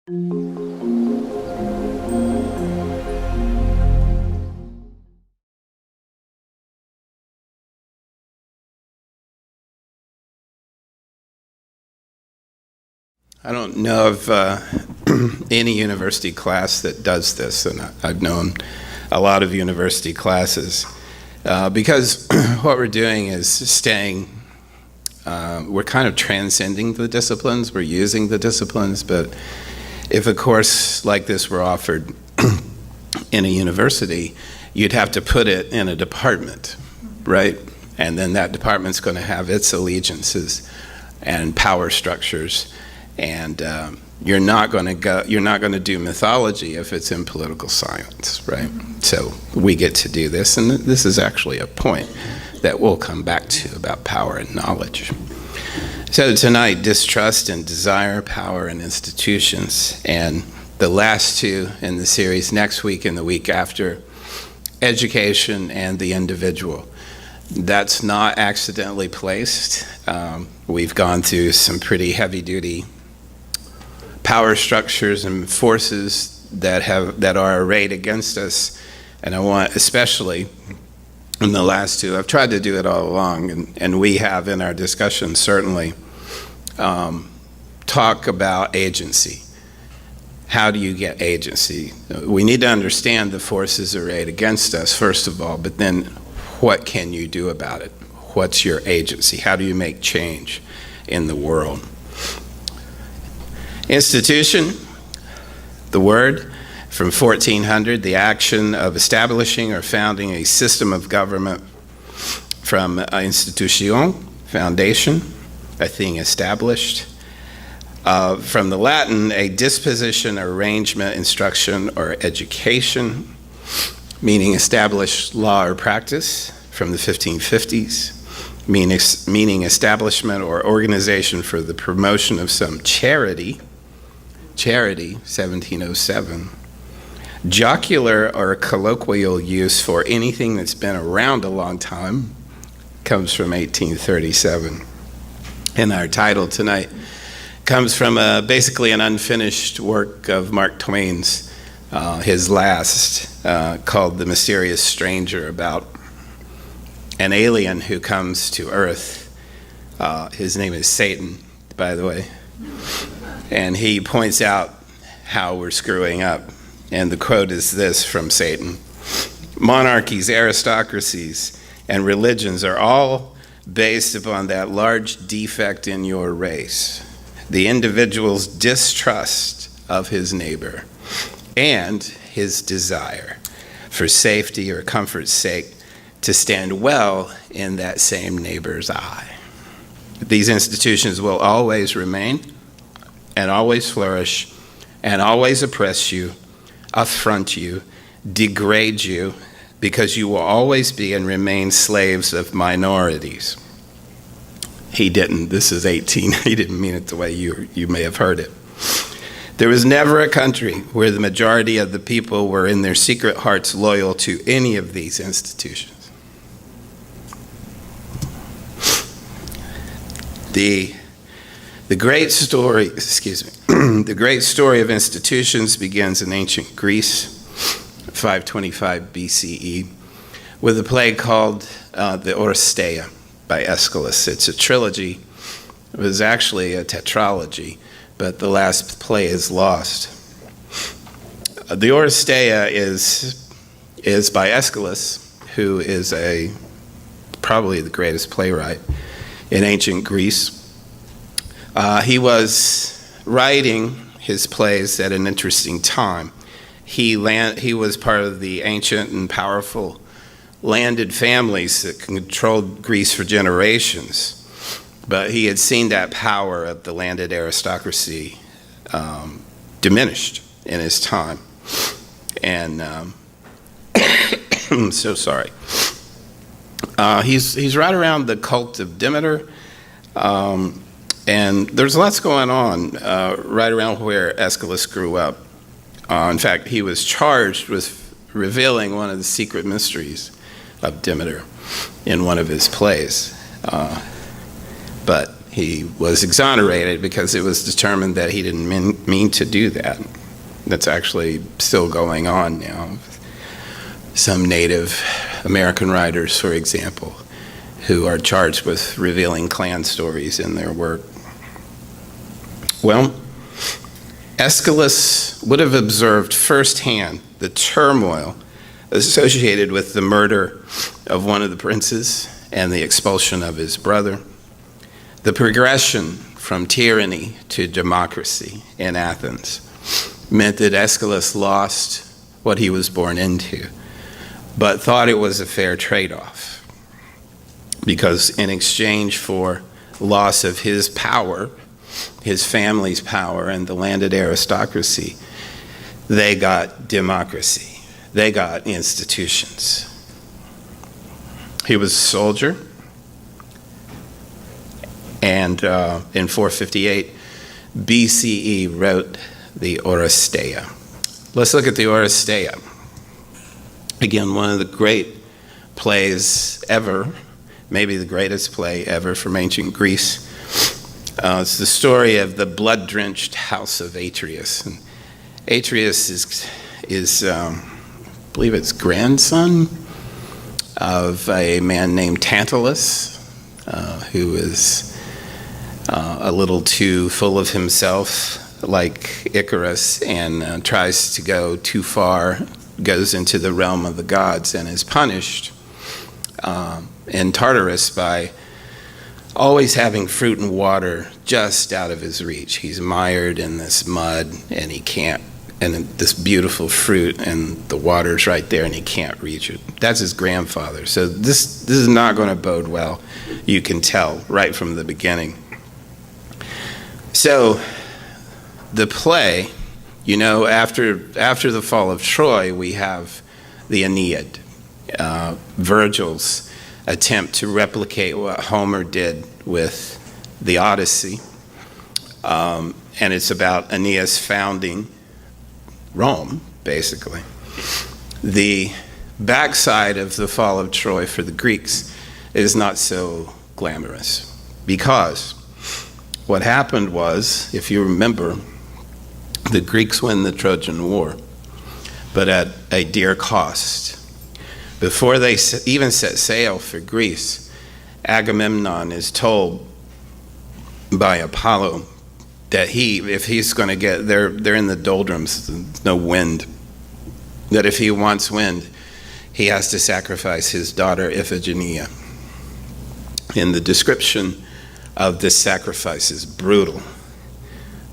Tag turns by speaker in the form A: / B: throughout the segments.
A: I don't know of any university class that does this, and I've known a lot of university classes because what we're doing is we're kind of transcending the disciplines, we're using the disciplines, but if a course like this were offered in a university, you'd have to put it in a department, right? And then that department's going to have its allegiances and power structures. And you're not going to do mythology if it's in political science, right? So we get to do this, and this is actually a point that we'll come back to about power and knowledge. So tonight, distrust and desire, power and institutions, and the last two in the series next week and the week after, education and the individual. That's not accidentally placed. We've gone through some pretty heavy-duty power structures and forces that are arrayed against us, and I want, especially in the last two, I've tried to do it all along, and we have in our discussion certainly talk about agency. How do you get agency? We need to understand the forces arrayed against us first of all, but then what can you do about it? What's your agency? How do you make change in the world? Institution, the word from 1400, the action of establishing or founding a system of government, from institution, foundation, a thing established. From the Latin, a disposition, arrangement, instruction, or education, meaning established law or practice, from the 1550s. Meaning establishment or organization for the promotion of some charity, 1707. Jocular or colloquial use for anything that's been around a long time, comes from 1837. And our title tonight comes from basically an unfinished work of Mark Twain's, his last, called The Mysterious Stranger, about an alien who comes to Earth. His name is Satan, by the way. And he points out how we're screwing up. And the quote is this from Satan: "Monarchies, aristocracies, and religions are all based upon that large defect in your race, the individual's distrust of his neighbor and his desire, for safety or comfort's sake, to stand well in that same neighbor's eye. These institutions will always remain and always flourish and always oppress you, affront you, degrade you, because you will always be and remain slaves of minorities." He didn't. This is 18. He didn't mean it the way you may have heard it. "There was never a country where the majority of the people were in their secret hearts loyal to any of these institutions." The great story, the great story of institutions begins in ancient Greece, 525 BCE, with a play called the Oresteia by Aeschylus. It's a trilogy. It was actually a tetralogy, but the last play is lost. The Oresteia is by Aeschylus, who is probably the greatest playwright in ancient Greece. He was writing his plays at an interesting time. He was part of the ancient and powerful landed families that controlled Greece for generations, but he had seen that power of the landed aristocracy diminished in his time. And I'm so sorry. He's right around the cult of Demeter, and there's lots going on right around where Aeschylus grew up. In fact, he was charged with revealing one of the secret mysteries of Demeter in one of his plays, but he was exonerated because it was determined that he didn't mean to do that. That's actually still going on now. Some Native American writers, for example, who are charged with revealing Klan stories in their work. Well, Aeschylus would have observed firsthand the turmoil associated with the murder of one of the princes and the expulsion of his brother, the progression from tyranny to democracy in Athens meant that Aeschylus lost what he was born into, but thought it was a fair trade-off, because in exchange for loss of his power, his family's power, and the landed aristocracy, they got democracy. They got institutions. He was a soldier, and in 458 BCE wrote the Oresteia. Let's look at the Oresteia. Again, one of the great plays ever, maybe the greatest play ever from ancient Greece. It's the story of the blood-drenched house of Atreus. And Atreus is I believe it's grandson of a man named Tantalus, who is a little too full of himself, like Icarus, and tries to go too far, goes into the realm of the gods, and is punished in Tartarus by always having fruit and water just out of his reach. He's mired in this mud, and he can't, and this beautiful fruit, and the water's right there, and he can't reach it. That's his grandfather. So this is not going to bode well. You can tell right from the beginning. So the play, after the fall of Troy, we have the Aeneid, Virgil's attempt to replicate what Homer did with the Odyssey. And it's about Aeneas founding Rome, basically. The backside of the fall of Troy for the Greeks is not so glamorous, because what happened was, if you remember, the Greeks win the Trojan War, but at a dear cost. Before they even set sail for Greece, Agamemnon is told by Apollo that if he's going to get, they're in the doldrums, there's no wind, that if he wants wind, he has to sacrifice his daughter Iphigenia. And the description of this sacrifice is brutal.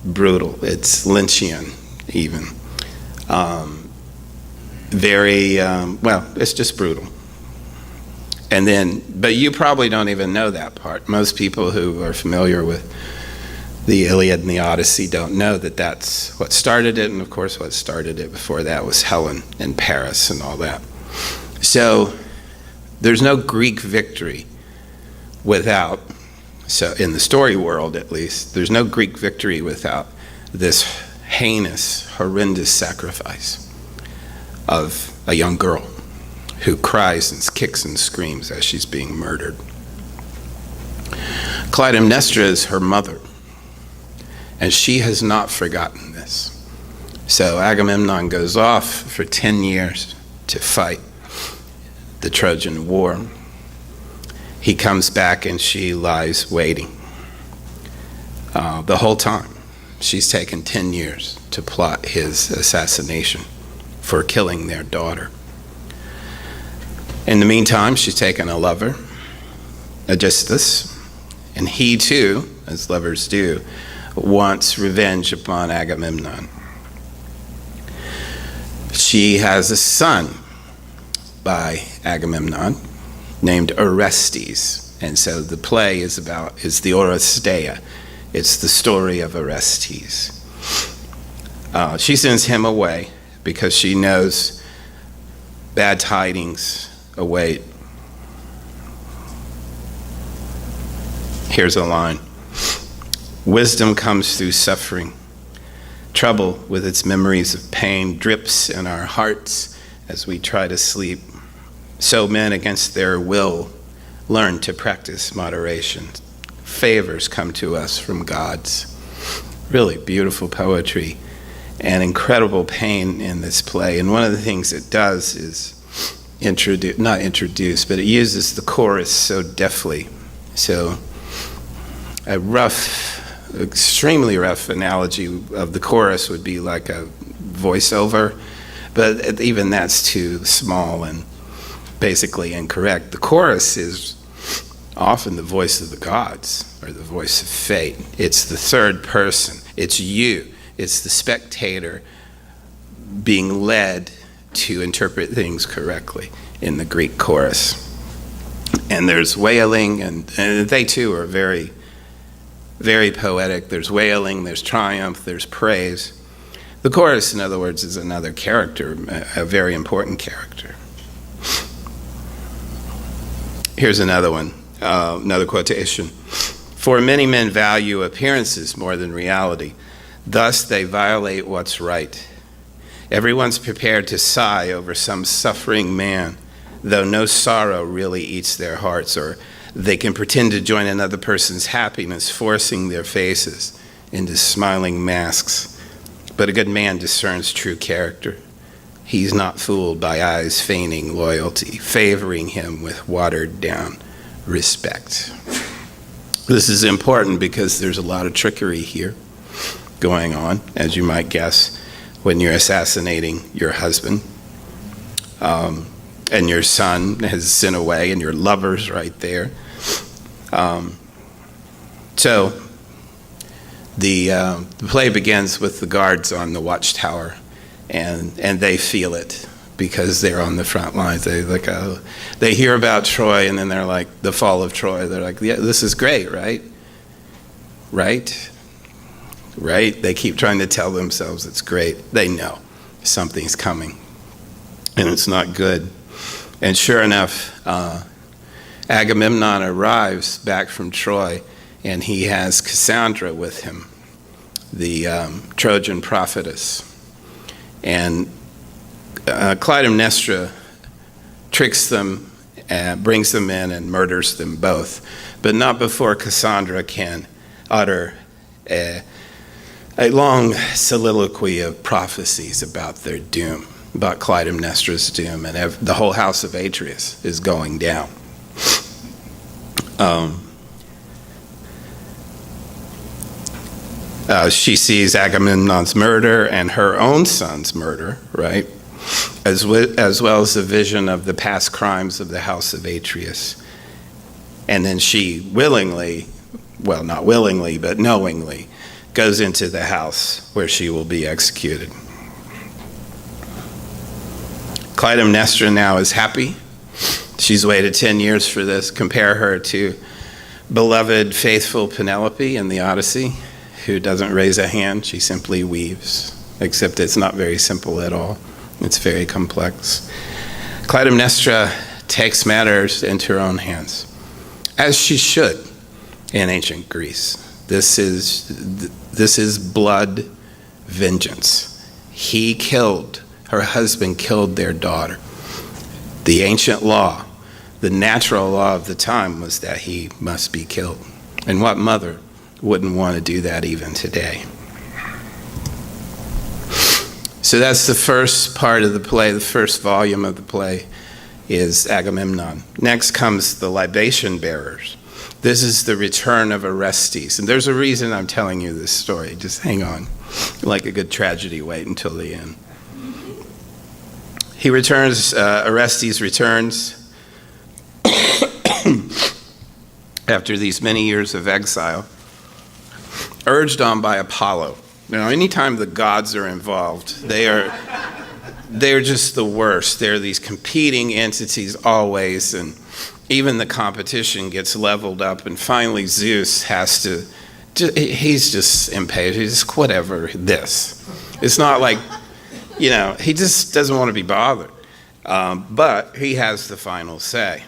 A: It's Lynchian, even. It's just brutal. And then, but you probably don't even know that part. Most people who are familiar with the Iliad and the Odyssey don't know that that's what started it, and of course what started it before that was Helen and Paris and all that. So there's no Greek victory without, so in the story world at least, there's no Greek victory without this heinous, horrendous sacrifice of a young girl who cries and kicks and screams as she's being murdered. Clytemnestra is her mother, and she has not forgotten this. So Agamemnon goes off for 10 years to fight the Trojan War. He comes back and she lies waiting. The whole time, she's taken 10 years to plot his assassination for killing their daughter. In the meantime, she's taken a lover, Aegisthus, and he too, as lovers do, wants revenge upon Agamemnon. She has a son by Agamemnon named Orestes, and so the play is the Oresteia. It's the story of Orestes. She sends him away because she knows bad tidings await. Here's a line. Wisdom comes through suffering. Trouble, with its memories of pain, drips in our hearts as we try to sleep. So men, against their will, learn to practice moderation. favors come to us from gods. Really beautiful poetry and incredible pain in this play. And one of the things it does is not introduce, but it uses the chorus so deftly. So a extremely rough analogy of the chorus would be like a voiceover, but even that's too small and basically incorrect. The chorus is often the voice of the gods or the voice of fate. It's the third person. It's you. It's the spectator being led to interpret things correctly in the Greek chorus. And there's wailing, and they too are very, very poetic. There's wailing, there's triumph, there's praise. The chorus, in other words, is another character, a very important character. Here's another one, another quotation. For many men value appearances more than reality. Thus they violate what's right. Everyone's prepared to sigh over some suffering man, though no sorrow really eats their hearts, or they can pretend to join another person's happiness, forcing their faces into smiling masks. But a good man discerns true character. He's not fooled by eyes feigning loyalty, favoring him with watered down respect. This is important because there's a lot of trickery here going on, as you might guess, when you're assassinating your husband, and your son has sent away, and your lover's right there. So the play begins with the guards on the watchtower, and they feel it because they're on the front lines. They hear about Troy, and then they're like, the fall of Troy. They're like, yeah, this is great, right? Right? They keep trying to tell themselves it's great. They know something's coming, and it's not good. And sure enough, Agamemnon arrives back from Troy, and he has Cassandra with him, the Trojan prophetess. And Clytemnestra tricks them, brings them in, and murders them both, but not before Cassandra can utter a long soliloquy of prophecies about their doom, about Clytemnestra's doom, and the whole house of Atreus is going down. She sees Agamemnon's murder and her own son's murder, right? As well as the vision of the past crimes of the house of Atreus. And then she willingly, well, not willingly, but knowingly, goes into the house where she will be executed. Clytemnestra now is happy. She's waited 10 years for this. Compare her to beloved, faithful Penelope in the Odyssey, who doesn't raise a hand. She simply weaves, except it's not very simple at all. It's very complex. Clytemnestra takes matters into her own hands, as she should in ancient Greece. This is blood vengeance. Her husband killed their daughter. The ancient law, the natural law of the time was that he must be killed. And what mother wouldn't want to do that even today? So that's the first part of the play. The first volume of the play is Agamemnon. Next comes the libation bearers. This is the return of Orestes. And there's a reason I'm telling you this story. Just hang on. Like a good tragedy, wait until the end. He returns, Orestes returns after these many years of exile, urged on by Apollo. Now, anytime the gods are involved, they're just the worst. They're these competing entities always, and even the competition gets leveled up, and finally Zeus has to, he's just impatient. He's just, whatever, this. It's not like, he just doesn't want to be bothered. But he has the final say.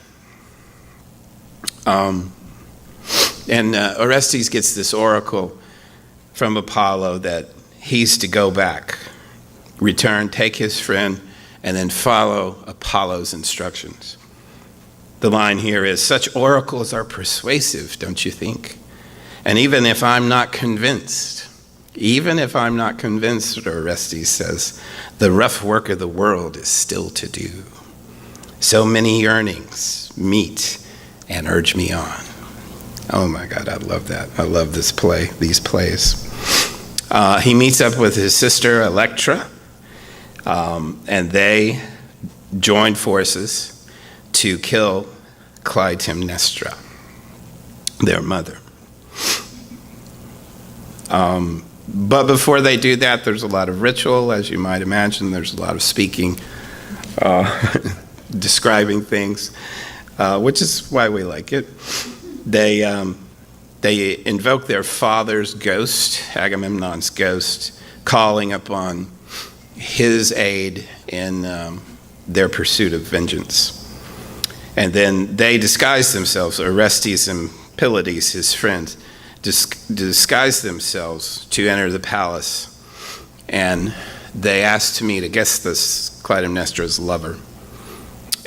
A: And Orestes gets this oracle from Apollo that he's to go back, return, take his friend, and then follow Apollo's instructions. The line here is, such oracles are persuasive, don't you think? And even if I'm not convinced, Orestes says, the rough work of the world is still to do. So many yearnings meet and urge me on. Oh my God, I love that. I love these plays. He meets up with his sister Electra, and they join forces to kill Clytemnestra, their mother. But before they do that, there's a lot of ritual, as you might imagine. There's a lot of speaking, describing things, which is why we like it. They invoke their father's ghost, Agamemnon's ghost, calling upon his aid in their pursuit of vengeance. And then they disguise themselves, Orestes and Pylades, his friends, disguise themselves to enter the palace. And they ask to meet Aegisthus, Clytemnestra's lover.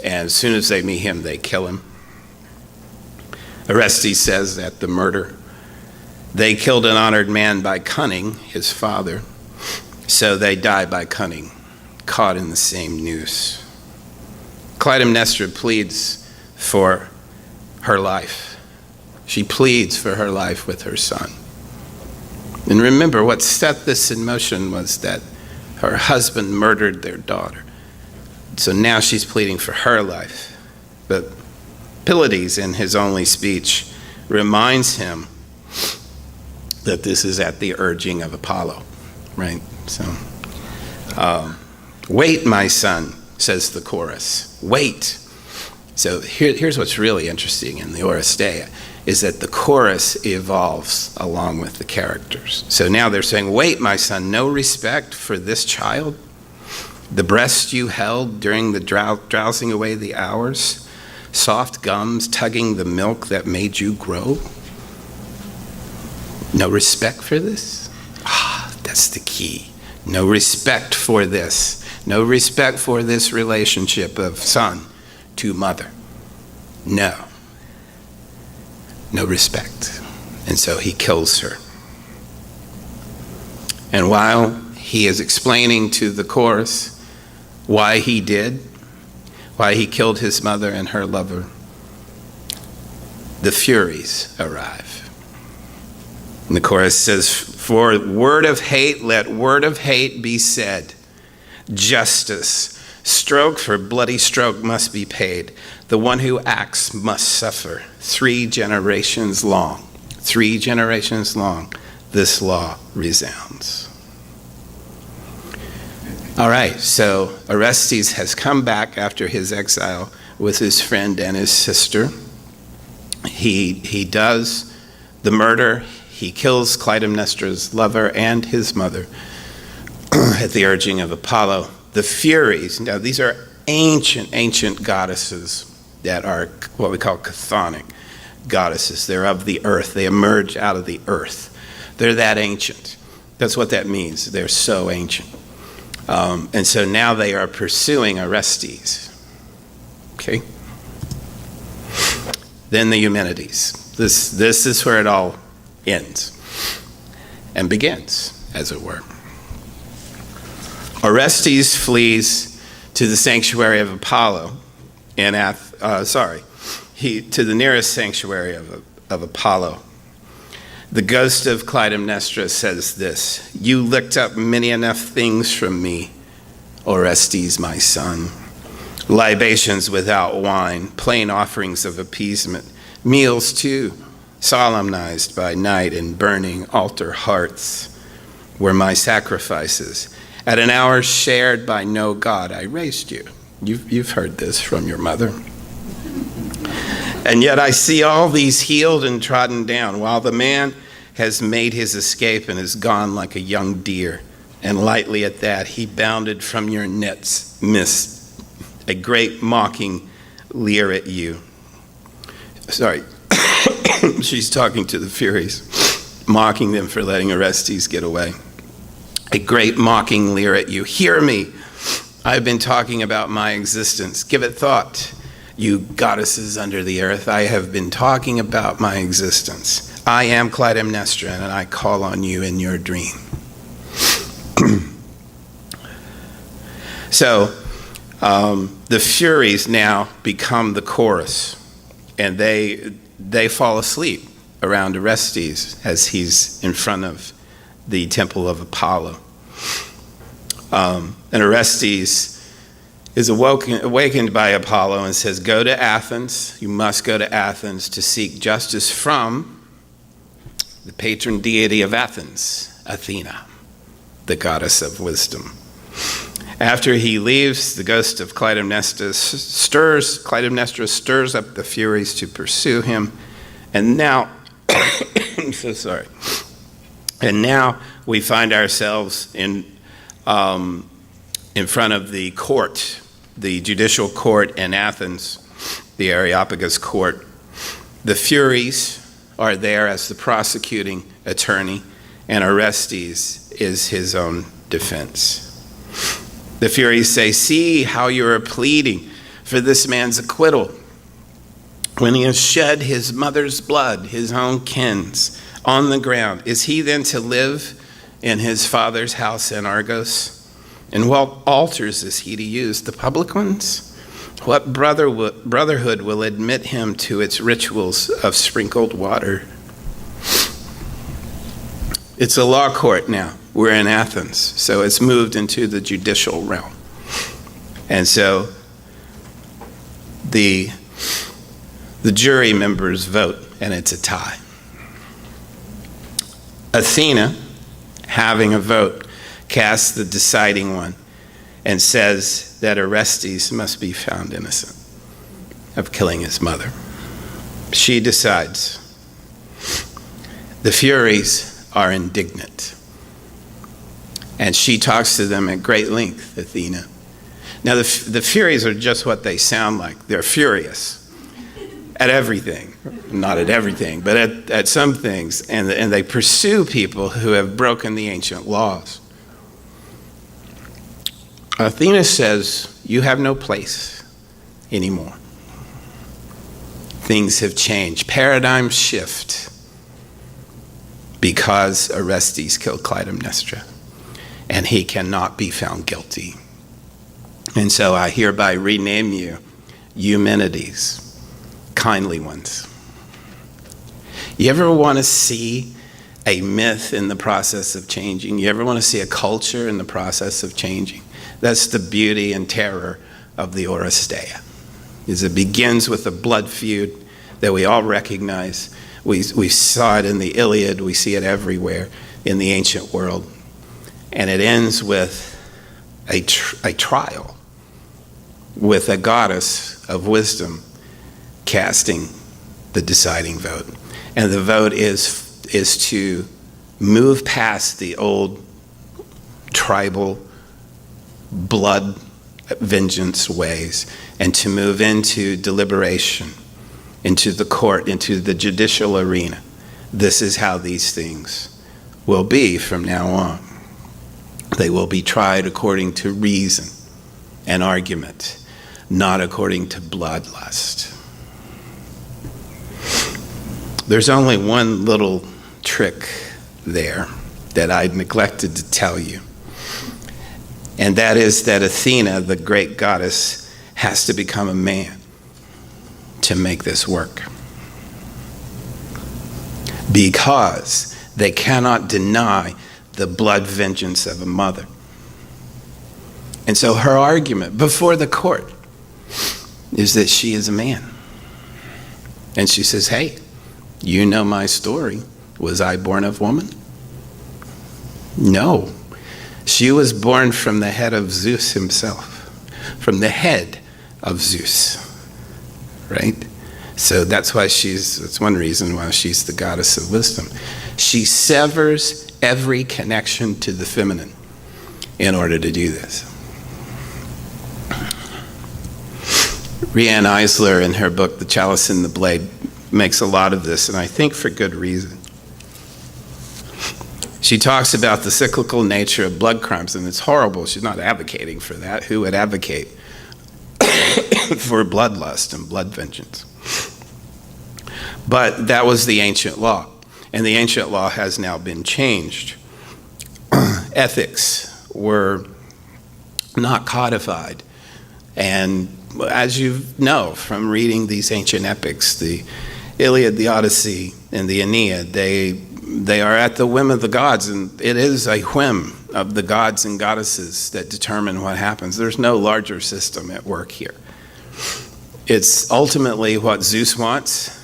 A: And as soon as they meet him, they kill him. Orestes says that the murder, they killed an honored man by cunning, his father, so they die by cunning, caught in the same noose. Clytemnestra pleads for her life. She pleads for her life with her son. And remember, what set this in motion was that her husband murdered their daughter. So now she's pleading for her life. But Pylades, in his only speech, reminds him that this is at the urging of Apollo, right? So, wait, my son, says the chorus. Wait. So here's what's really interesting in the Oresteia, is that the chorus evolves along with the characters. So now they're saying, wait, my son, no respect for this child? The breast you held during the drowsing away the hours? Soft gums tugging the milk that made you grow? No respect for this? That's the key. No respect for this. No respect for this relationship of son to mother. No respect. And so he kills her. And while he is explaining to the chorus why he killed his mother and her lover, the Furies arrive. And the chorus says, for word of hate, let word of hate be said. Justice, stroke for bloody stroke must be paid. The one who acts must suffer. 3 generations long, this law resounds. All right, so Orestes has come back after his exile with his friend and his sister. He does the murder. He kills Clytemnestra's lover and his mother at the urging of Apollo. The Furies, now these are ancient goddesses that are what we call chthonic goddesses. They're of the earth. They emerge out of the earth. They're that ancient. That's what that means. They're so ancient. And so now they are pursuing Orestes. Okay? Then the Eumenides. This is where it all ends and begins, as it were. Orestes flees to the sanctuary of Apollo in to the nearest sanctuary of Apollo. The ghost of Clytemnestra says this: you licked up many enough things from me, Orestes, my son. Libations without wine, plain offerings of appeasement, meals too, solemnized by night in burning altar hearths, were my sacrifices. At an hour shared by no god, I raised you. You've heard this from your mother. And yet I see all these healed and trodden down, while the man has made his escape and is gone like a young deer. And lightly at that, he bounded from your nets, missed a great mocking leer at you. Sorry, she's talking to the Furies, mocking them for letting Orestes get away. A great mocking leer at you. Hear me. I've been talking about my existence. Give it thought, you goddesses under the earth. I have been talking about my existence. I am Clytemnestra, and I call on you in your dream. So the Furies now become the chorus, and they fall asleep around Orestes as he's in front of the temple of Apollo. And Orestes is awakened by Apollo and says, go to Athens. You must go to Athens to seek justice from the patron deity of Athens, Athena, the goddess of wisdom. After he leaves, the ghost of Clytemnestra stirs up the Furies to pursue him. And now, I'm so sorry. And now we find ourselves in front of the court, the judicial court in Athens, the Areopagus court. The Furies are there as the prosecuting attorney, and Orestes is his own defense. The Furies say, see how you are pleading for this man's acquittal, when he has shed his mother's blood, his own kin's, on the ground. Is he then to live in his father's house in Argos? And what altars is he to use? The public ones? What brotherhood will admit him to its rituals of sprinkled water? It's a law court now. We're in Athens, so it's moved into the judicial realm. And so the jury members vote, and it's a tie. Athena, having a vote, casts the deciding one and says that Orestes must be found innocent of killing his mother. She decides. The Furies are indignant. And she talks to them at great length, Athena. Now, the Furies are just what they sound like. They're furious at everything. Not at everything, but at some things. And they pursue people who have broken the ancient laws. Athena says, you have no place anymore. Things have changed. Paradigms shift because Orestes killed Clytemnestra, and he cannot be found guilty. And so I hereby rename you Eumenides, kindly ones. You ever want to see a myth in the process of changing? You ever want to see a culture in the process of changing? That's the beauty and terror of the Oresteia. Is it begins with a blood feud that we all recognize. We saw it in the Iliad. We see it everywhere in the ancient world. And it ends with a trial with a goddess of wisdom casting the deciding vote. And the vote is to move past the old tribal blood vengeance ways and to move into deliberation, into the court, into the judicial arena. This is how these things will be from now on. They will be tried according to reason and argument, not according to bloodlust. There's only one little trick there that I neglected to tell you. And that is that Athena, the great goddess, has to become a man to make this work. Because they cannot deny the blood vengeance of a mother. And so her argument before the court is that she is a man. And she says, hey, you know my story. Was I born of woman? No. She was born from the head of Zeus himself. From the head of Zeus. Right? So that's one reason why she's the goddess of wisdom. She severs every connection to the feminine in order to do this. Riane Eisler, in her book, The Chalice and the Blade, makes a lot of this, and I think for good reason. She talks about the cyclical nature of blood crimes, and it's horrible. She's not advocating for that. Who would advocate for bloodlust and blood vengeance? But that was the ancient law. And the ancient law has now been changed. Ethics were not codified. And as you know from reading these ancient epics, the Iliad, the Odyssey, and the Aeneid, they are at the whim of the gods, and it is a whim of the gods and goddesses that determine what happens. There's no larger system at work here. It's ultimately what Zeus wants,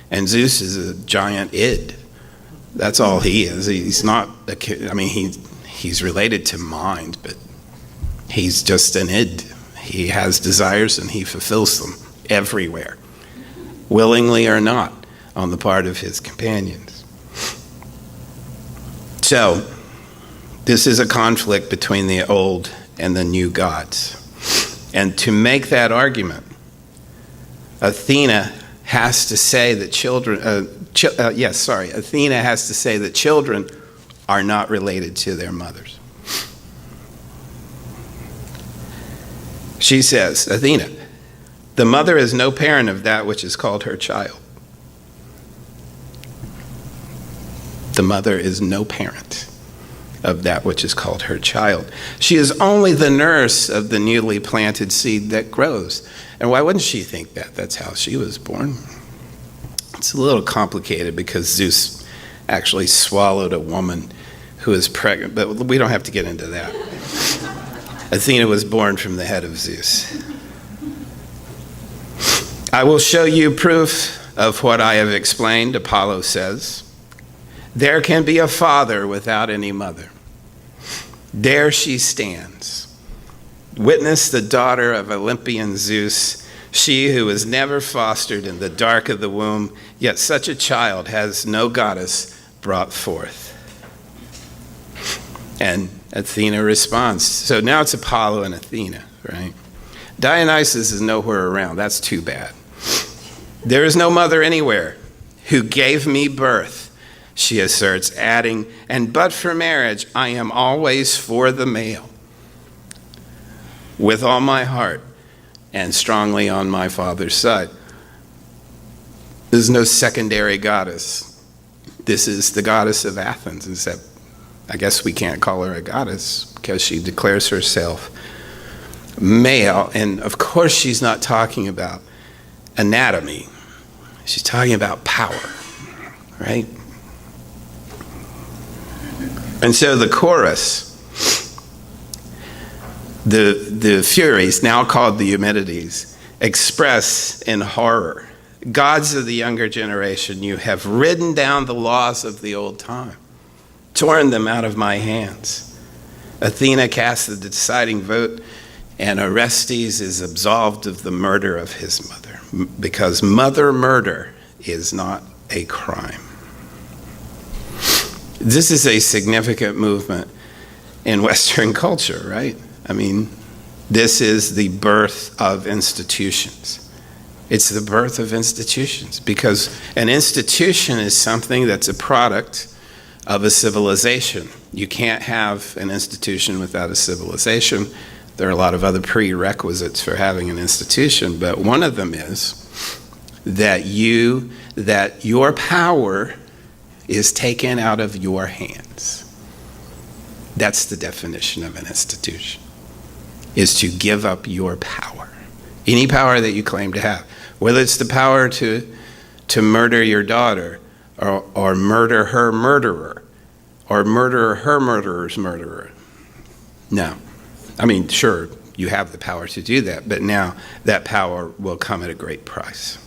A: and Zeus is a giant id. That's all he is. He's not he's related to mind, but he's just an id. He has desires and he fulfills them everywhere, willingly or not, on the part of his companions. So, this is a conflict between the old and the new gods. And to make that argument, Athena has to say that Athena has to say that children are not related to their mothers. She says, Athena, the mother is no parent of that which is called her child. The mother is no parent of that which is called her child. She is only the nurse of the newly planted seed that grows. And why wouldn't she think that? That's how she was born. It's a little complicated because Zeus actually swallowed a woman who was pregnant, but we don't have to get into that. Athena was born from the head of Zeus. I will show you proof of what I have explained, Apollo says. There can be a father without any mother. There she stands. Witness the daughter of Olympian Zeus, she who was never fostered in the dark of the womb, yet such a child has no goddess brought forth. And Athena responds. So now it's Apollo and Athena, right? Dionysus is nowhere around. That's too bad. There is no mother anywhere who gave me birth, she asserts, adding, and but for marriage, I am always for the male, with all my heart and strongly on my father's side. There's no secondary goddess. This is the goddess of Athens, except I guess we can't call her a goddess because she declares herself male. And of course, she's not talking about anatomy. She's talking about power, right? And so the chorus, the Furies, now called the Eumenides, express in horror, gods of the younger generation, you have ridden down the laws of the old time, torn them out of my hands. Athena casts the deciding vote, and Orestes is absolved of the murder of his mother, because mother murder is not a crime. This is a significant movement in Western culture, right? I mean, this is the birth of institutions. It's the birth of institutions, because an institution is something that's a product of a civilization. You can't have an institution without a civilization. There are a lot of other prerequisites for having an institution, but one of them is that your power is taken out of your hands. That's the definition of an institution, is to give up your power. Any power that you claim to have, whether it's the power to murder your daughter, or murder her murderer, or murder her murderer's murderer. No. I mean, sure, you have the power to do that, but now that power will come at a great price.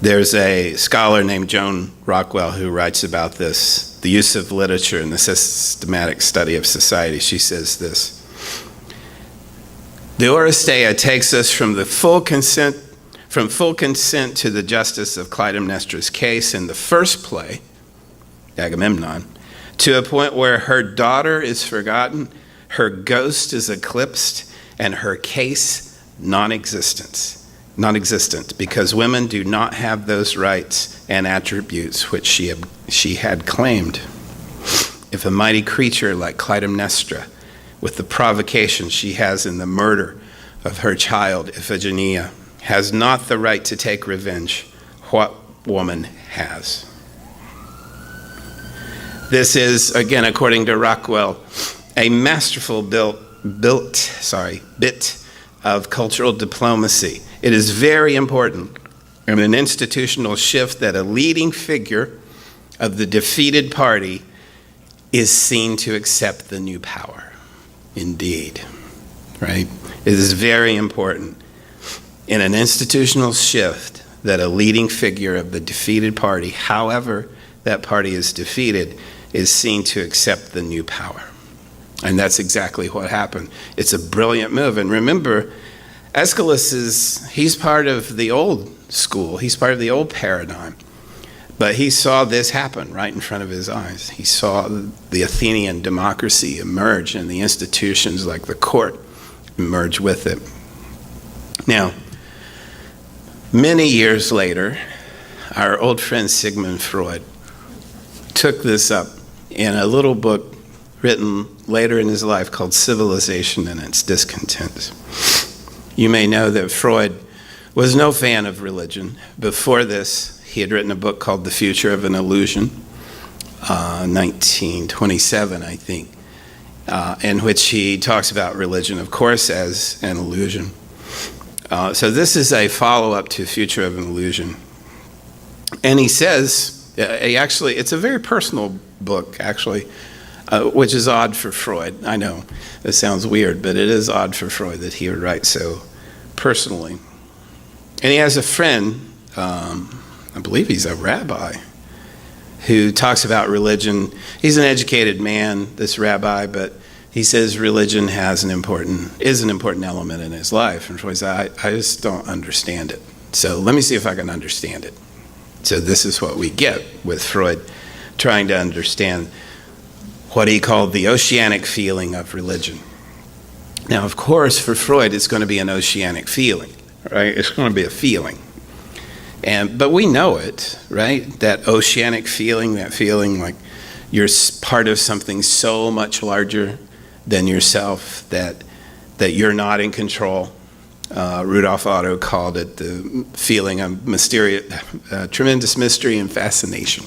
A: There's a scholar named Joan Rockwell who writes about this, the use of literature in the systematic study of society. She says this: the Oresteia takes us from full consent to the justice of Clytemnestra's case in the first play, Agamemnon, to a point where her daughter is forgotten, her ghost is eclipsed, and her case non-existent, because women do not have those rights and attributes which she had claimed. If a mighty creature like Clytemnestra, with the provocation she has in the murder of her child Iphigenia, has not the right to take revenge. What woman has? This is, again, according to Rockwell, a masterful bit of cultural diplomacy. It is very important in an institutional shift that a leading figure of the defeated party is seen to accept the new power. Indeed, right? It is very important in an institutional shift that a leading figure of the defeated party, however that party is defeated, is seen to accept the new power. And that's exactly what happened. It's a brilliant move. And remember, Aeschylus he's part of the old school. He's part of the old paradigm. But he saw this happen right in front of his eyes. He saw the Athenian democracy emerge and the institutions like the court emerge with it. Now, many years later, our old friend Sigmund Freud took this up in a little book written later in his life called Civilization and Its Discontents. You may know that Freud was no fan of religion. Before this, he had written a book called The Future of an Illusion, 1927, I think, in which he talks about religion, of course, as an illusion. So this is a follow-up to Future of an Illusion. And he says, it's a very personal book, actually, which is odd for Freud. I know, it sounds weird, but it is odd for Freud that he would write so personally. And he has a friend, I believe he's a rabbi, who talks about religion. He's an educated man, this rabbi, but he says religion is an important element in his life. And Freud says, I just don't understand it. So let me see if I can understand it. So this is what we get with Freud trying to understand what he called the oceanic feeling of religion. Now, of course, for Freud, it's going to be an oceanic feeling, right? It's going to be a feeling. But we know it, right? That oceanic feeling, that feeling like you're part of something so much larger than yourself, that you're not in control. Rudolf Otto called it the feeling of tremendous mystery and fascination.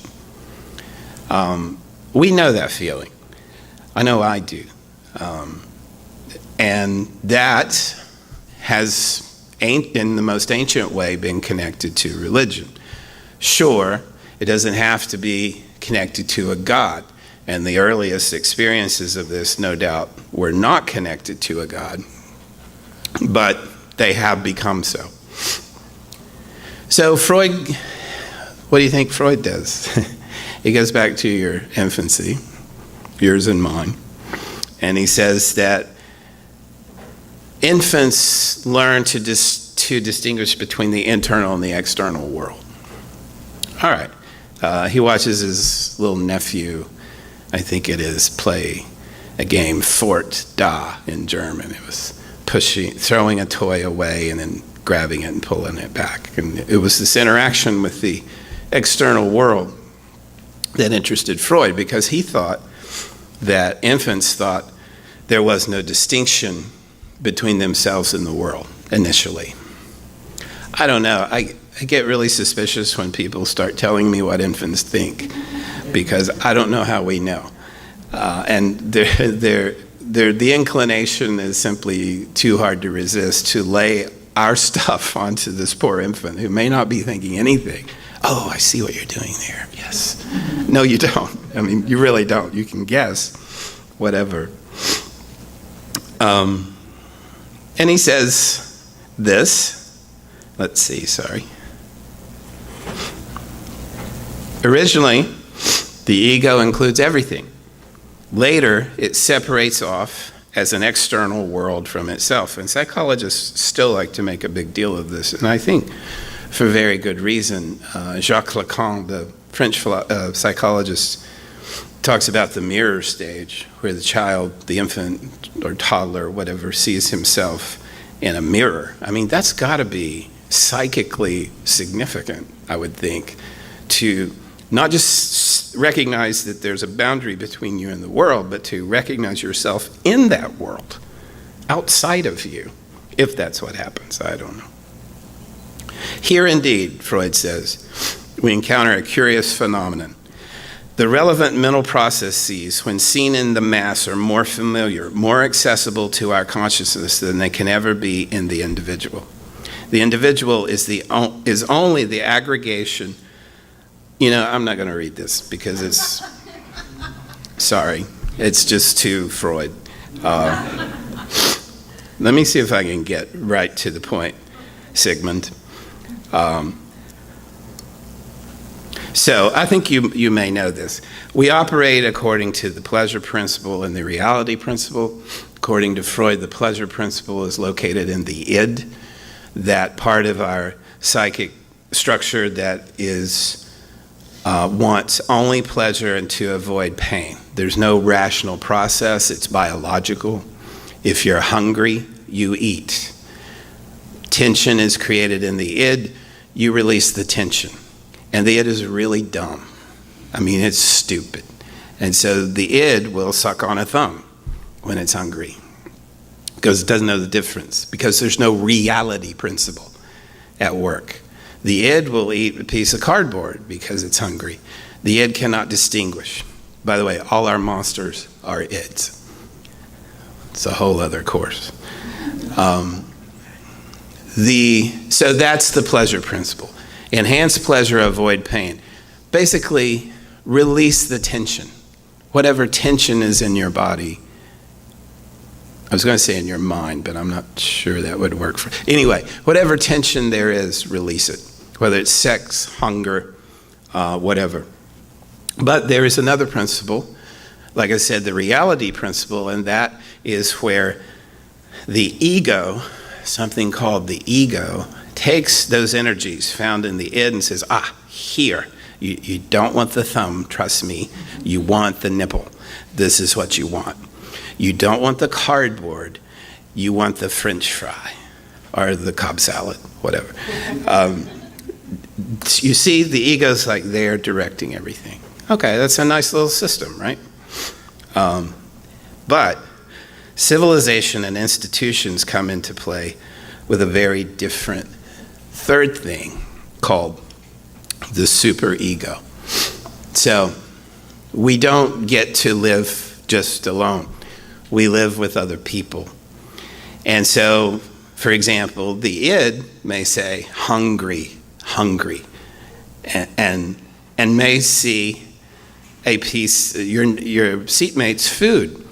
A: We know that feeling. I know I do. And that has, in the most ancient way, been connected to religion. Sure, it doesn't have to be connected to a god. And the earliest experiences of this, no doubt, were not connected to a god. But they have become so. So Freud, what do you think Freud does? He goes back to your infancy, yours and mine, and he says that infants learn to distinguish between the internal and the external world. All right. He watches his little nephew, I think it is, play a game, Fort Da in German. It was throwing a toy away and then grabbing it and pulling it back. And it was this interaction with the external world that interested Freud, because he thought that infants thought there was no distinction between themselves and the world initially. I don't know. I get really suspicious when people start telling me what infants think, because I don't know how we know. And the inclination is simply too hard to resist to lay our stuff onto this poor infant who may not be thinking anything. Oh, I see what you're doing there. Yes. No, you don't. I mean, you really don't. You can guess whatever. And he says this. Let's see, sorry. Originally, the ego includes everything. Later, it separates off as an external world from itself. And psychologists still like to make a big deal of this. And I think for very good reason. Jacques Lacan, the French psychologist, talks about the mirror stage, where the child, the infant or toddler, whatever, sees himself in a mirror. I mean, that's got to be psychically significant, I would think, to not just recognize that there's a boundary between you and the world, but to recognize yourself in that world, outside of you, if that's what happens. I don't know. Here indeed, Freud says, we encounter a curious phenomenon. The relevant mental processes, when seen in the mass, are more familiar, more accessible to our consciousness than they can ever be in the individual. The individual is only the aggregation. I'm not going to read this because it's, sorry, it's just too Freud. Let me see if I can get right to the point, Sigmund. So I think you may know this. We operate according to the pleasure principle and the reality principle. According to Freud, the pleasure principle is located in the id, that part of our psychic structure that wants only pleasure and to avoid pain. There's no rational process. It's biological. If you're hungry, you eat. Tension is created in the id. You release the tension. And the id is really dumb. It's stupid. And so the id will suck on a thumb when it's hungry because it doesn't know the difference, because there's no reality principle at work. The id will eat a piece of cardboard because it's hungry. The id cannot distinguish. By the way, all our monsters are ids. It's a whole other course. So that's the pleasure principle. Enhance pleasure, avoid pain. Basically, release the tension. Whatever tension is in your body. I was going to say in your mind, but I'm not sure that would work. Anyway, whatever tension there is, release it. Whether it's sex, hunger, whatever. But there is another principle, like I said, the reality principle, and that is where the ego, something called the ego, takes those energies found in the id and says, here, you don't want the thumb, trust me, you want the nipple. This is what you want. You don't want the cardboard, you want the French fry or the Cobb salad, whatever. You see, the ego's like they're directing everything. Okay, that's a nice little system, right? But civilization and institutions come into play with a very different third thing called the superego. So we don't get to live just alone. We live with other people. And so, for example, the id may say, hungry, and may see a piece, your seatmate's food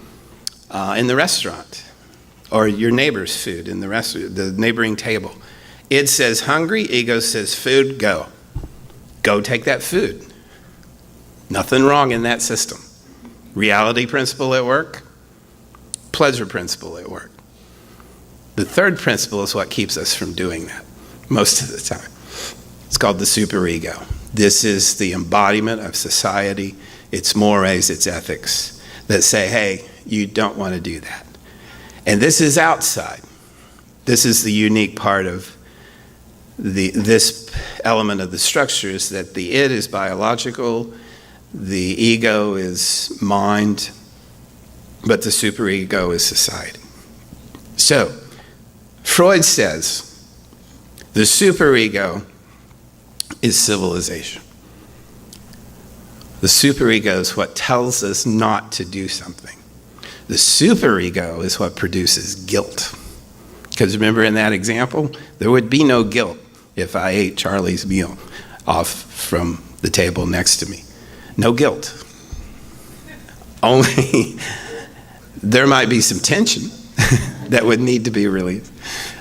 A: in the restaurant, or your neighbor's food in the neighboring table. Id says hungry, ego says food, go. Go take that food. Nothing wrong in that system. Reality principle at work, pleasure principle at work. The third principle is what keeps us from doing that most of the time. It's called the superego. This is the embodiment of society, its mores, its ethics, that say, hey, you don't want to do that. And this is outside. This is the unique part of this element of the structure, is that the id is biological, the ego is mind, but the superego is society. So, Freud says the superego is civilization. The superego is what tells us not to do something. The superego is what produces guilt. Because remember in that example, there would be no guilt if I ate Charlie's meal off from the table next to me. No guilt. Only there might be some tension that would need to be released.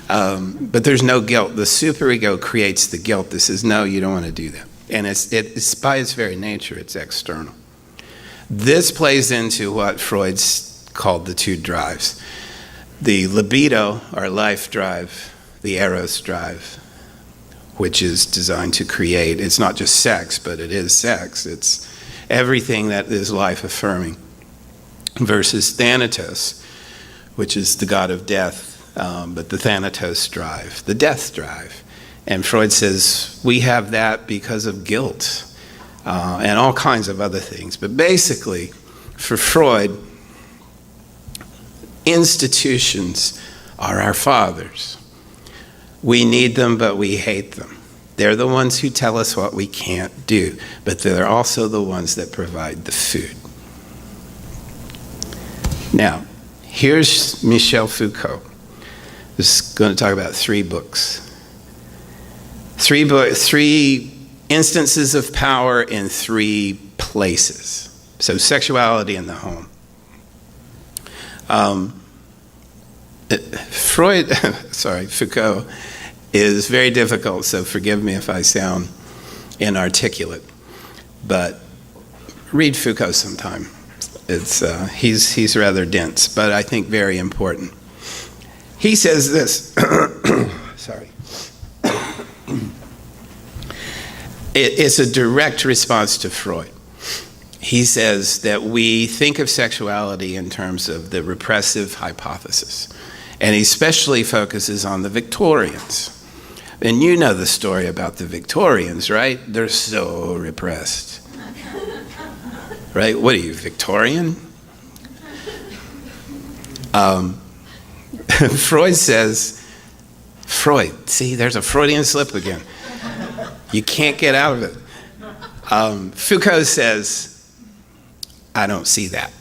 A: But there's no guilt. The superego creates the guilt that says, no, you don't want to do that. And it's by its very nature, it's external. This plays into what Freud's called the two drives. The libido, or life drive, the eros drive, which is designed to create. It's not just sex, but it is sex. It's everything that is life-affirming. Versus Thanatos, which is the god of death, but the Thanatos drive, the death drive. And Freud says we have that because of guilt and all kinds of other things. But basically, for Freud, institutions are our fathers. We need them, but we hate them. They're the ones who tell us what we can't do, but they're also the ones that provide the food. Now, here's Michel Foucault. This is going to talk about 3 books. 3 instances of power in 3 places. So sexuality in the home. Foucault is very difficult, so forgive me if I sound inarticulate. But read Foucault sometime. He's rather dense, but I think very important. He says this. Sorry. It's a direct response to Freud. He says that we think of sexuality in terms of the repressive hypothesis. And he especially focuses on the Victorians. And you know the story about the Victorians, right? They're so repressed. Right? What are you, Victorian? Freud says, see, there's a Freudian slip again. You can't get out of it. Foucault says, I don't see that.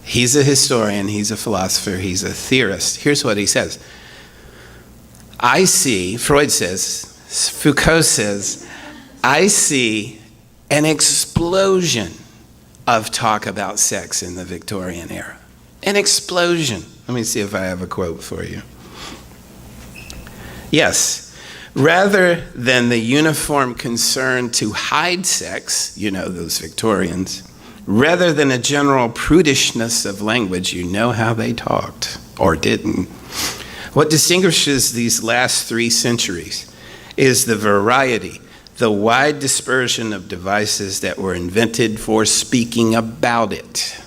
A: He's a historian, he's a philosopher, he's a theorist. Here's what he says. Foucault says, I see an explosion of talk about sex in the Victorian era. An explosion. Let me see if I have a quote for you. Yes, rather than the uniform concern to hide sex, you know, those Victorians, rather than a general prudishness of language, you know how they talked, or didn't. What distinguishes these last 3 centuries is the variety, the wide dispersion of devices that were invented for speaking about it,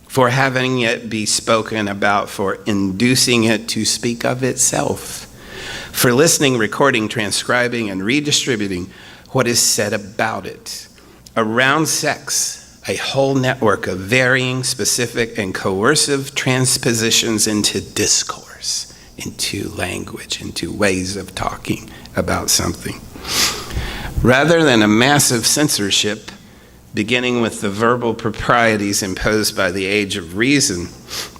A: for having it be spoken about, for inducing it to speak of itself, for listening, recording, transcribing, and redistributing what is said about it. Around sex, a whole network of varying, specific, and coercive transpositions into discourse, into language, into ways of talking about something. Rather than a massive censorship, beginning with the verbal proprieties imposed by the age of reason,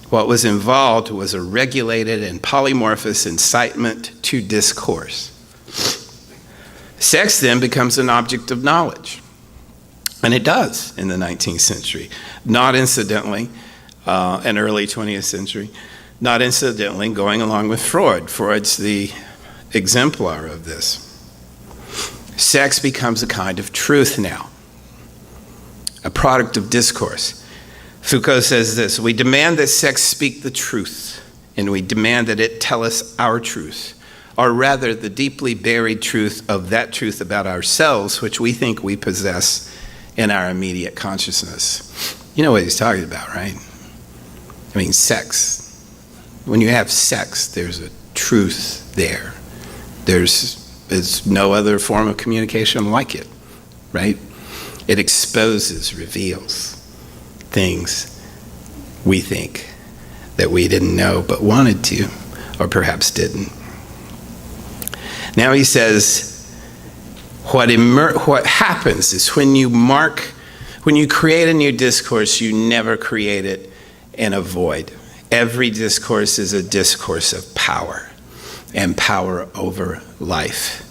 A: what was involved was a regulated and polymorphous incitement to discourse. Sex then becomes an object of knowledge. And it does in the 19th century. Not incidentally, and early 20th century, not incidentally going along with Freud. Freud's the exemplar of this. Sex becomes a kind of truth now, a product of discourse. Foucault says this, we demand that sex speak the truth, and we demand that it tell us our truth, or rather the deeply buried truth of that truth about ourselves, which we think we possess in our immediate consciousness. You know what he's talking about, right? I mean, sex. When you have sex, there's a truth there. There's no other form of communication like it, right? It exposes, reveals things we think that we didn't know but wanted to, or perhaps didn't. Now he says, what happens is when you create a new discourse, you never create it in a void. Every discourse is a discourse of power and power over life.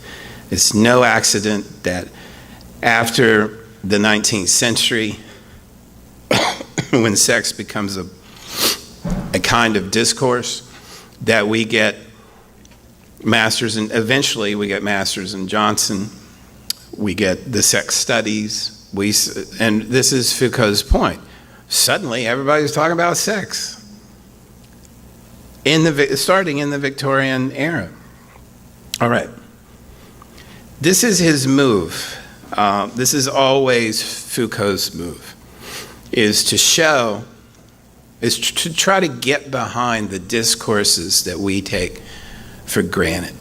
A: It's no accident that after the 19th century, when sex becomes a kind of discourse, that we get masters, and eventually we get masters in Johnson, we get the sex studies, and this is Foucault's point. Suddenly everybody's talking about sex, starting in the Victorian era. All right. This is his move. This is always Foucault's move, is to try to get behind the discourses that we take for granted.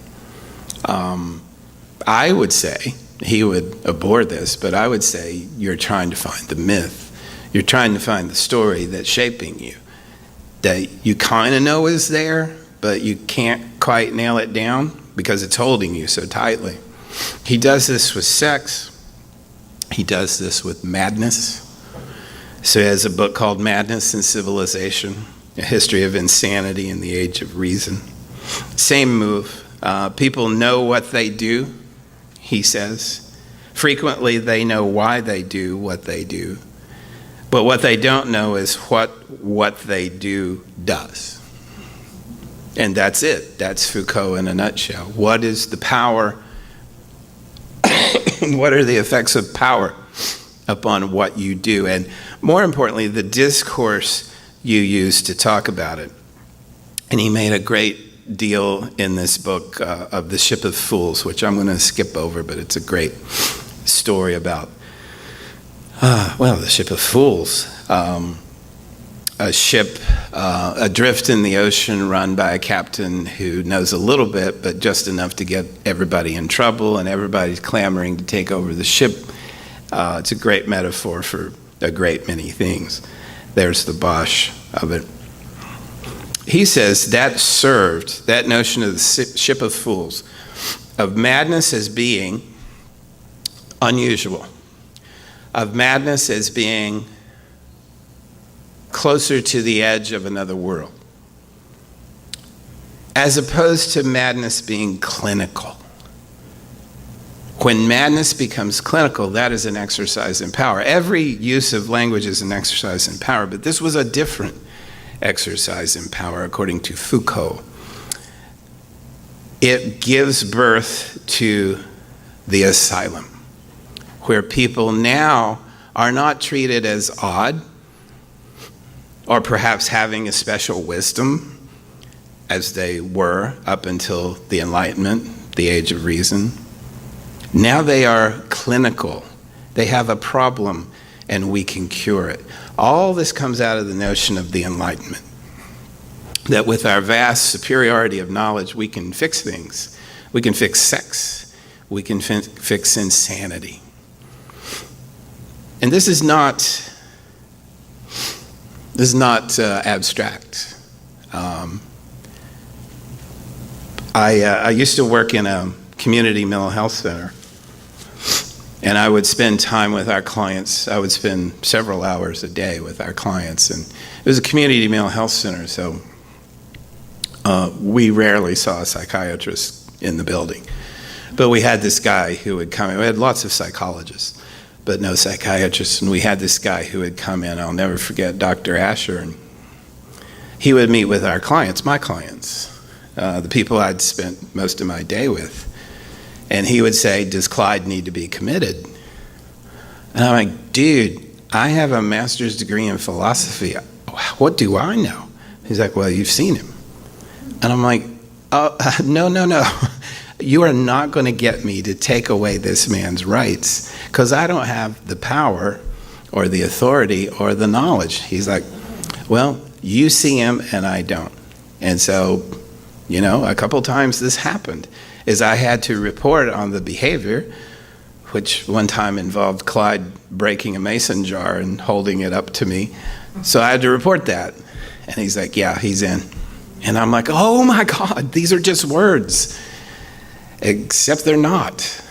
A: I would say, he would abhor this, but I would say you're trying to find the myth. You're trying to find the story that's shaping you, that you kind of know is there, but you can't quite nail it down because it's holding you so tightly. He does this with sex. He does this with madness. So he has a book called Madness and Civilization, a history of insanity in the age of reason. Same move. People know what they do, he says. Frequently, they know why they do what they do. But what they don't know is what they do does. And that's it. That's Foucault in a nutshell. What is the power? What are the effects of power upon what you do? And more importantly, the discourse you use to talk about it. And he made a great deal in this book of The Ship of Fools, which I'm going to skip over, but it's a great story about, the Ship of Fools. A ship adrift in the ocean run by a captain who knows a little bit, but just enough to get everybody in trouble, and everybody's clamoring to take over the ship. It's a great metaphor for a great many things. There's the Bosch of it. He says that notion of the ship of fools, of madness as being unusual, of madness as being closer to the edge of another world, as opposed to madness being clinical. When madness becomes clinical, that is an exercise in power. Every use of language is an exercise in power, but this was a different exercise in power, according to Foucault. It gives birth to the asylum, where people now are not treated as odd, or perhaps having a special wisdom, as they were up until the Enlightenment, the Age of Reason. Now they are clinical. They have a problem, and we can cure it. All this comes out of the notion of the Enlightenment, that with our vast superiority of knowledge, we can fix things. We can fix sex. We can fix insanity. And this is not abstract. I used to work in a community mental health center, and I would spend time with our clients. I would spend several hours a day with our clients, and it was a community mental health center, so we rarely saw a psychiatrist in the building. But we had this guy who would come in. We had lots of psychologists, but no psychiatrists, and we had this guy who would come in. I'll never forget Dr. Asher, and he would meet with our clients, my clients, the people I'd spent most of my day with. And he would say, does Clyde need to be committed? And I'm like, dude, I have a master's degree in philosophy. What do I know? He's like, well, you've seen him. And I'm like, no. You are not going to get me to take away this man's rights, because I don't have the power or the authority or the knowledge. He's like, well, you see him and I don't. And so, a couple times this happened, is I had to report on the behavior, which one time involved Clyde breaking a mason jar and holding it up to me. So I had to report that. And he's like, yeah, he's in. And I'm like, oh my God, these are just words. Except they're not.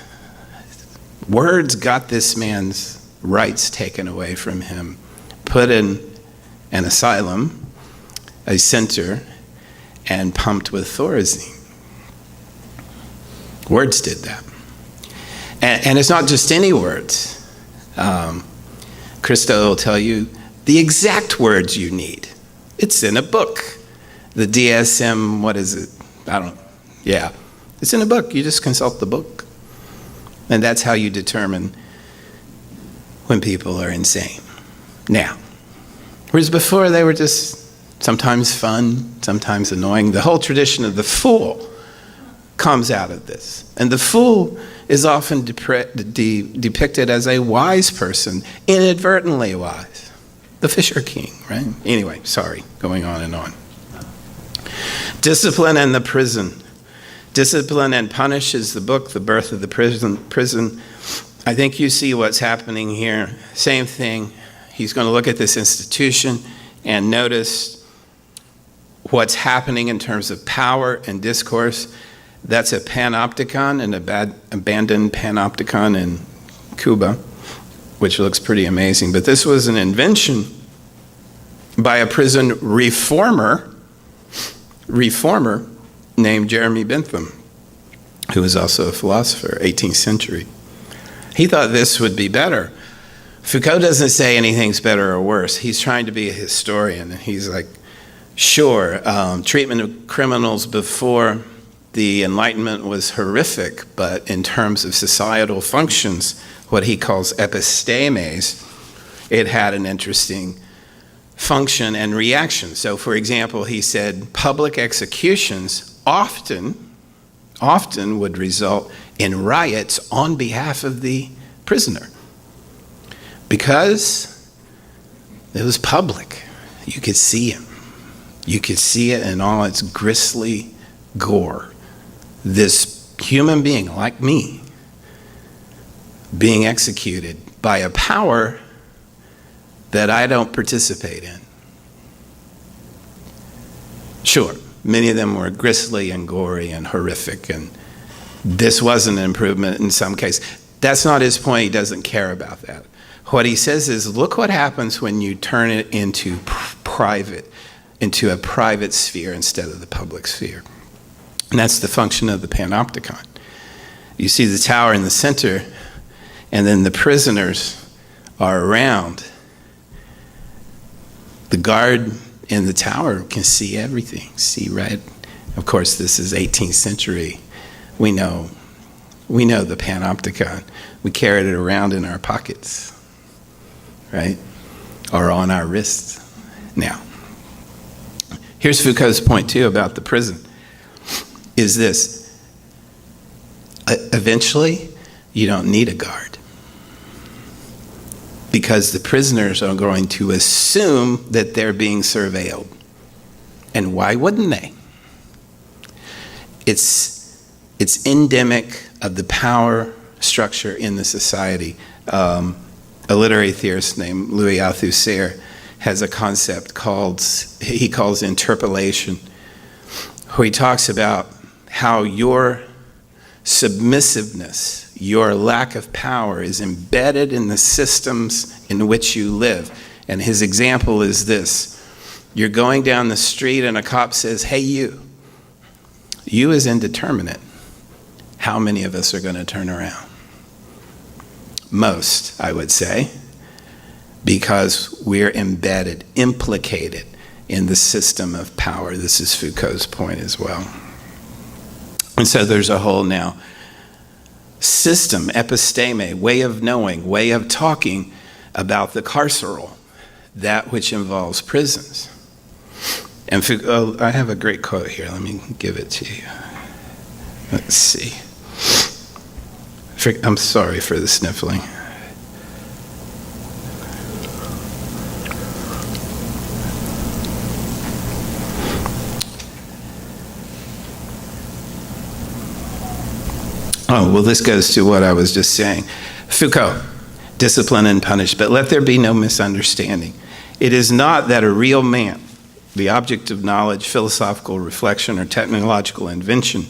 A: Words got this man's rights taken away from him, put in an asylum, a center, and pumped with Thorazine. Words did that. And it's not just any words. Krista will tell you the exact words you need. It's in a book. The DSM, what is it? Yeah. It's in a book. You just consult the book. And that's how you determine when people are insane. Now, whereas before they were just sometimes fun, sometimes annoying. The whole tradition of the fool comes out of this. And the fool is often depicted as a wise person, inadvertently wise. The Fisher King, right? Anyway, sorry, going on and on. Discipline and the Prison. Discipline and Punish is the book, The Birth of the Prison. I think you see what's happening here. Same thing. He's going to look at this institution and notice what's happening in terms of power and discourse. That's a panopticon, an abandoned panopticon in Cuba, which looks pretty amazing. But this was an invention by a prison reformer named Jeremy Bentham, who was also a philosopher, 18th century. He thought this would be better. Foucault doesn't say anything's better or worse. He's trying to be a historian. He's like, sure, treatment of criminals before the Enlightenment was horrific, but in terms of societal functions, what he calls epistemes, it had an interesting function and reaction. So, for example, he said public executions often would result in riots on behalf of the prisoner because it was public. You could see him. You could see it in all its grisly gore. This human being like me being executed by a power that I don't participate in. Sure, many of them were grisly and gory and horrific, and this was an improvement in some cases. That's not his point. He doesn't care about that. What he says is, look what happens when you turn it into a private sphere instead of the public sphere. And that's the function of the panopticon. You see the tower in the center, and then the prisoners are around. The guard in the tower can see everything, see right. Of course, this is 18th century. We know the panopticon. We carried it around in our pockets, right? Or on our wrists. Now, here's Foucault's point too about the prison, is this. Eventually, you don't need a guard, because the prisoners are going to assume that they're being surveilled. And why wouldn't they? It's endemic of the power structure in the society. A literary theorist named Louis Althusser has a concept he calls interpolation, where he talks about how your submissiveness, your lack of power is embedded in the systems in which you live. And his example is this. You're going down the street and a cop says, hey, you. You is indeterminate. How many of us are going to turn around? Most, I would say, because we're embedded, implicated in the system of power. This is Foucault's point as well. And so there's a whole now system, episteme, way of knowing, way of talking about the carceral, that which involves prisons. And Foucault, I have a great quote here. Let me give it to you. Let's see. I'm sorry for the sniffling. Oh, well, this goes to what I was just saying. Foucault, discipline and punish, but let there be no misunderstanding. It is not that a real man, the object of knowledge, philosophical reflection, or technological invention,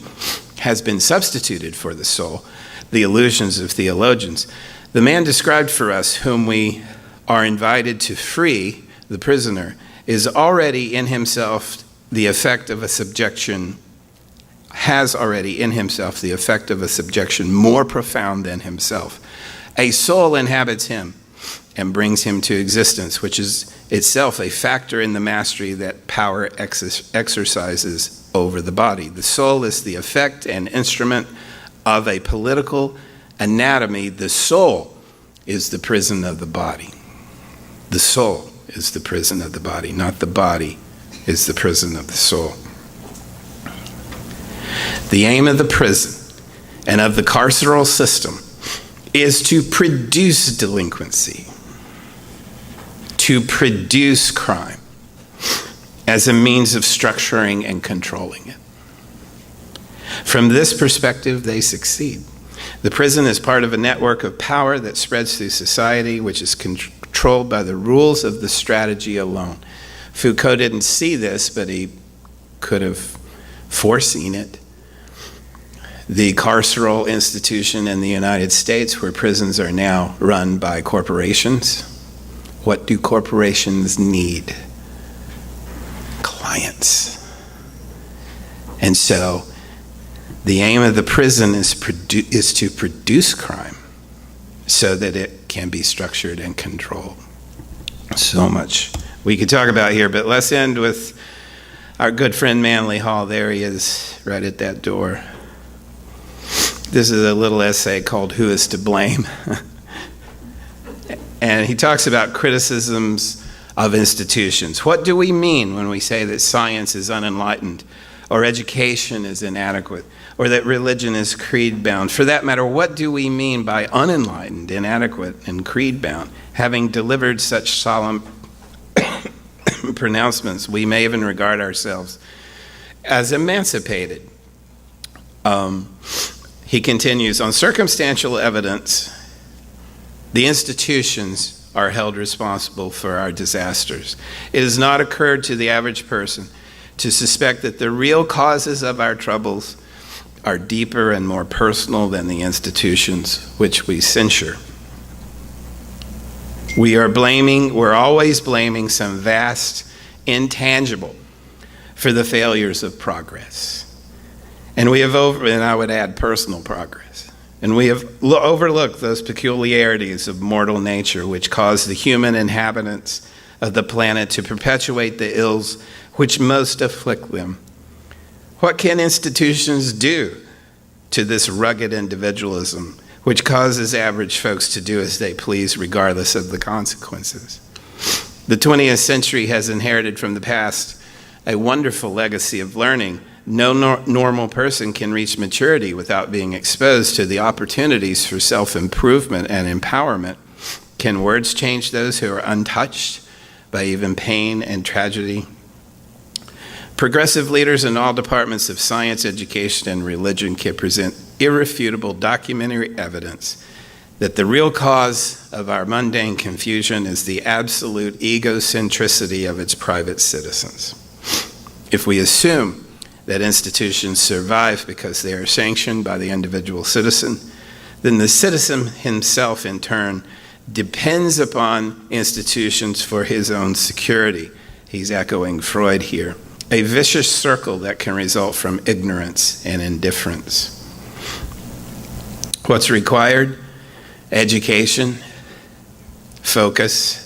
A: has been substituted for the soul, the illusions of theologians. The man described for us, whom we are invited to free, the prisoner, is already in himself the effect of a subjection, has already in himself the effect of a subjection more profound than himself. A soul inhabits him and brings him to existence, which is itself a factor in the mastery that power exercises over the body. The soul is the effect and instrument of a political anatomy. The soul is the prison of the body. The soul is the prison of the body, not the body is the prison of the soul. The aim of the prison and of the carceral system is to produce delinquency, to produce crime as a means of structuring and controlling it. From this perspective, they succeed. The prison is part of a network of power that spreads through society, which is controlled by the rules of the strategy alone. Foucault didn't see this, but he could have foreseen it. the carceral institution in the United States, where prisons are now run by corporations. What do corporations need? Clients. And so the aim of the prison is to produce crime so that it can be structured and controlled. So much we could talk about here, but let's end with our good friend Manly Hall. There he is, right at that door. This is a little essay called Who is to Blame? And he talks about criticisms of institutions. What do we mean when we say that science is unenlightened, or education is inadequate, or that religion is creed-bound? For that matter, what do we mean by unenlightened, inadequate, and creed-bound? Having delivered such solemn pronouncements, we may even regard ourselves as emancipated. He continues, on circumstantial evidence, the institutions are held responsible for our disasters. It has not occurred to the average person to suspect that the real causes of our troubles are deeper and more personal than the institutions which we censure. We're always blaming some vast intangible for the failures of progress. And we have and I would add personal progress. And we have overlooked those peculiarities of mortal nature which cause the human inhabitants of the planet to perpetuate the ills which most afflict them. What can institutions do to this rugged individualism which causes average folks to do as they please regardless of the consequences? The 20th century has inherited from the past a wonderful legacy of learning. No normal person can reach maturity without being exposed to the opportunities for self-improvement and empowerment. Can words change those who are untouched by even pain and tragedy? Progressive leaders in all departments of science, education, and religion can present irrefutable documentary evidence that the real cause of our mundane confusion is the absolute egocentricity of its private citizens. If we assume that institutions survive because they are sanctioned by the individual citizen, then the citizen himself, in turn, depends upon institutions for his own security. He's echoing Freud here. A vicious circle that can result from ignorance and indifference. What's required? Education, focus,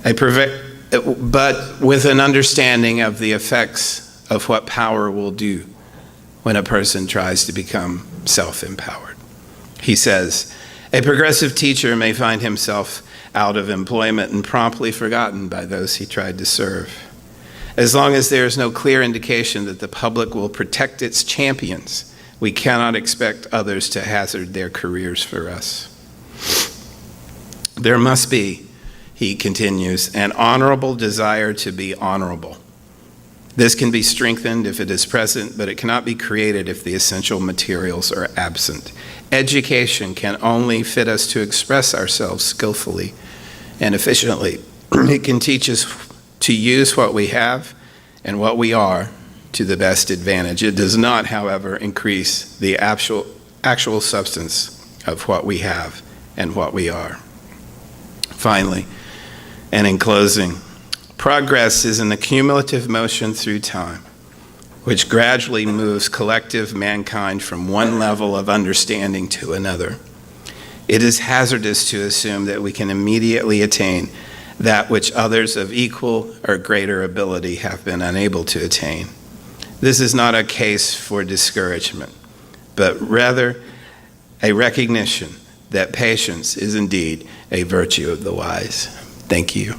A: but with an understanding of the effects of what power will do when a person tries to become self-empowered. He says, a progressive teacher may find himself out of employment and promptly forgotten by those he tried to serve. As long as there is no clear indication that the public will protect its champions, we cannot expect others to hazard their careers for us. There must be, he continues, an honorable desire to be honorable. This can be strengthened if it is present, but it cannot be created if the essential materials are absent. Education can only fit us to express ourselves skillfully and efficiently. It can teach us to use what we have and what we are to the best advantage. It does not, however, increase the actual substance of what we have and what we are. Finally, and in closing, progress is an accumulative motion through time, which gradually moves collective mankind from one level of understanding to another. It is hazardous to assume that we can immediately attain that which others of equal or greater ability have been unable to attain. This is not a case for discouragement, but rather a recognition that patience is indeed a virtue of the wise. Thank you.